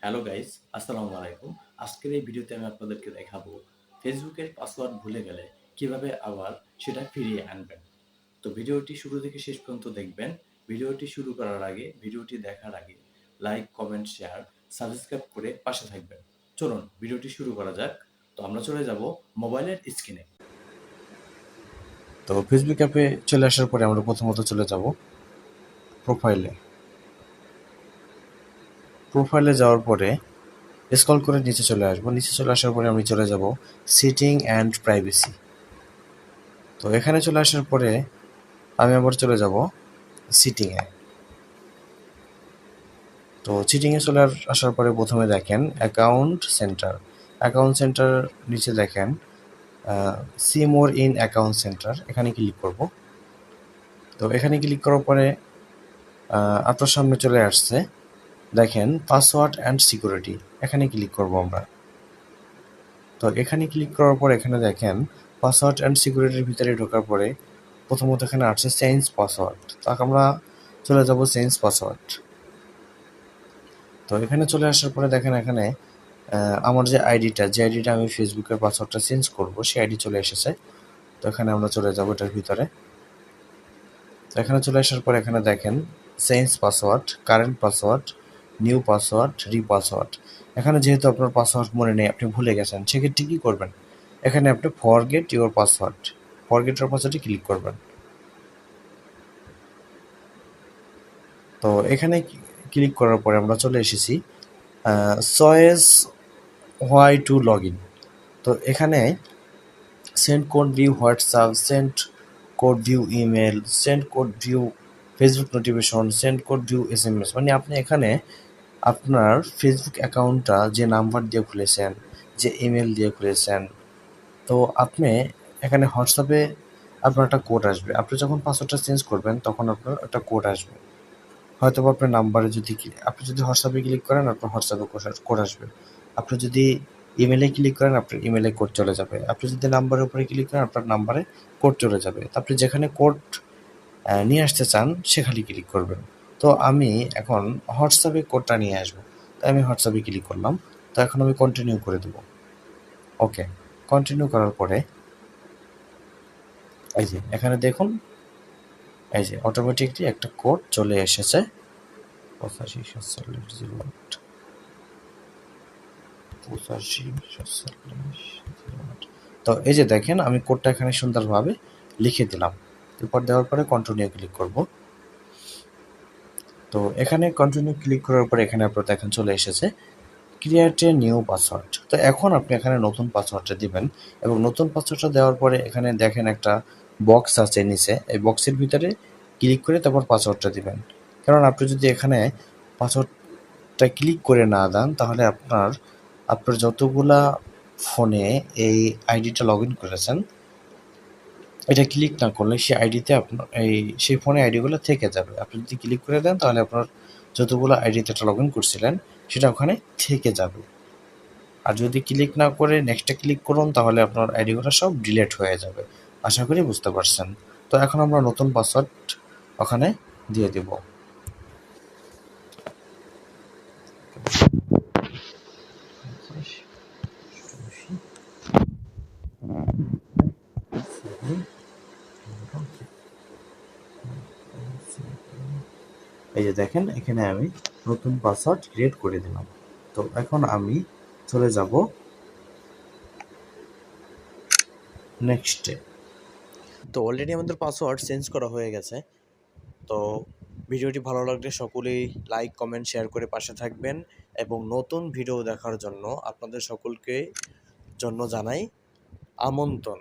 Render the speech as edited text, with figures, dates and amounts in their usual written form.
Hello guys, আসসালামু আলাইকুম। আজকের এই ভিডিওতে আমি আপনাদেরকে দেখাবো ফেসবুকের পাসওয়ার্ড ভুলে গেলে কিভাবে আবার সেটা ফিরিয়ে আনবেন। তো ভিডিওটি শুরু থেকে শেষ পর্যন্ত দেখবেন। ভিডিওটি শুরু করার আগে, ভিডিওটি দেখার আগে লাইক, কমেন্ট, শেয়ার, সাবস্ক্রাইব করে পাশে থাকবেন। চলুন ভিডিওটি শুরু করা যাক। তো আমরা চলে যাব মোবাইলের স্ক্রিনে। তো ফেসবুক অ্যাপে চলে আসার পরে আমরা প্রথমত চলে যাব প্রোফাইলে। প্রোফাইলে যাওয়ার পরে স্ক্রল করে নিচে চলে আসবো। নিচে চলে আসার পরে আমি চলে যাব সেটিং অ্যান্ড প্রাইভেসি। তো এখানে চলে আসার পরে আমি আবার চলে যাব সিটিংয়ে। তো চিটিংয়ে চলে আসার পরে প্রথমে দেখেন অ্যাকাউন্ট সেন্টার। অ্যাকাউন্ট সেন্টার নিচে দেখেন see more in account centre, এখানে ক্লিক করব। তো এখানে ক্লিক করার পরে আপনার সামনে চলে আসছে দেখেন পাসওয়ার্ড অ্যান্ড সিকিউরিটি, এখানে ক্লিক করব আমরা। তো এখানে ক্লিক করার পর এখানে দেখেন পাসওয়ার্ড অ্যান্ড সিকিউরিটির ভিতরে ঢোকার পরে প্রথমত এখানে আসছে চেঞ্জ পাসওয়ার্ড। তো আমরা চলে যাব চেঞ্জ পাসওয়ার্ড। তো এখানে চলে আসার পরে দেখেন এখানে আমার যে আইডিটা আমি ফেসবুকের পাসওয়ার্ডটা চেঞ্জ করব সেই আইডি চলে এসেছে। তো এখানে আমরা চলে যাব এটার ভিতরে। তো এখানে চলে আসার পর এখানে দেখেন change password, current password, new password, re-password. এখানে যেহেতু আপনার পাসওয়ার্ড মনে নেই, আপনি ভুলে গেছেন, সেক্ষেত্রে কী করবেন, এখানে আপনি forget your password, forget your পাসওয়ার্ডে ক্লিক করবেন। তো এখানে ক্লিক করার পরে আমরা চলে এসেছি choose a way to log in. তো এখানে send code via WhatsApp, send code via email, send code via Facebook notification, send code via SMS, মানে আপনি এখানে আপনার ফেসবুক অ্যাকাউন্টটা যে নাম্বার দিয়ে খুলেছেন, যে ইমেল দিয়ে খুলেছেন, তো আপনি এখানে হোয়াটসঅ্যাপে আপনার একটা কোড আসবে। আপনি যখন পাসওয়ার্ডটা চেঞ্জ করবেন তখন আপনার একটা কোড আসবে। হয়তো আপনার নাম্বারে আপনি যদি হোয়াটসঅ্যাপে ক্লিক করেন আপনার হোয়াটসঅ্যাপে কোড আসবে। আপনি যদি ইমেলে ক্লিক করেন আপনার ইমেলে কোড চলে যাবে। আপনি যদি নাম্বারের উপরে ক্লিক করেন আপনার নাম্বারে কোড চলে যাবে। তো আপনি যেখানে কোড নিয়ে আসতে চান সেখানে ক্লিক করবেন। তো আমি এখন হোয়াটসঅ্যাপে কোডটা নিয়ে আসবো, তাই আমি হোয়াটসঅ্যাপে ক্লিক করলাম। তো এখন আমি কন্টিনিউ করে দেবো। ওকে, কন্টিনিউ করার পরে এই যে এখানে দেখুন, এই যে অটোমেটিকলি একটা কোড চলে এসেছে 85 47 08 85 47 08। তো এই যে দেখেন আমি কোডটা এখানে সুন্দরভাবে লিখে দিলাম। এরপর দেওয়ার পরে কন্টিনিউ ক্লিক করব। তো এখানে কন্টিনিউ ক্লিক করার পরে এখানে আপনার দেখেন চলে এসেছে ক্রিয়েট এ নিউ পাসওয়ার্ড। তো এখন আপনি এখানে নতুন পাসওয়ার্ডটা দিবেন এবং নতুন পাসওয়ার্ডটা দেওয়ার পরে এখানে দেখেন একটা বক্স আছে নিচে, এই বক্সের ভিতরে ক্লিক করে তারপর পাসওয়ার্ডটা দিবেন। কারণ আপনি যদি এখানে পাসওয়ার্ডটা ক্লিক করে না দেন তাহলে আপনার যতগুলা ফোনে এই আইডিটা লগ ইন করেছেন এটা ক্লিক না করলে সেই আইডিতে আপনার সেই ফোনে আইডিগুলো থেকে যাবে। আপনি যদি ক্লিক করে দেন তাহলে আপনার যতগুলো আইডিতে এটা লগ ইন করছিলেন সেটা ওখানে থেকে যাবে। আর যদি ক্লিক না করে নেক্সটে ক্লিক করুন তাহলে আপনার আইডিগুলো সব ডিলিট হয়ে যাবে। আশা করি বুঝতে পারছেন। তো এখন আমরা নতুন পাসওয়ার্ড ওখানে দিয়ে দেব। এই যে দেখেন এখানে আমি নতুন পাসওয়ার্ড ক্রিয়েট করে দিলাম। তো এখন আমি চলে যাব নেক্সটে। তো অলরেডি আমাদের পাসওয়ার্ড চেঞ্জ করা হয়ে গেছে। তো ভিডিওটি ভালো লাগলে সকলেই লাইক, কমেন্ট, শেয়ার করে পাশে থাকবেন এবং নতুন ভিডিও দেখার জন্য আপনাদের সকলকে জানাই আমন্ত্রণ।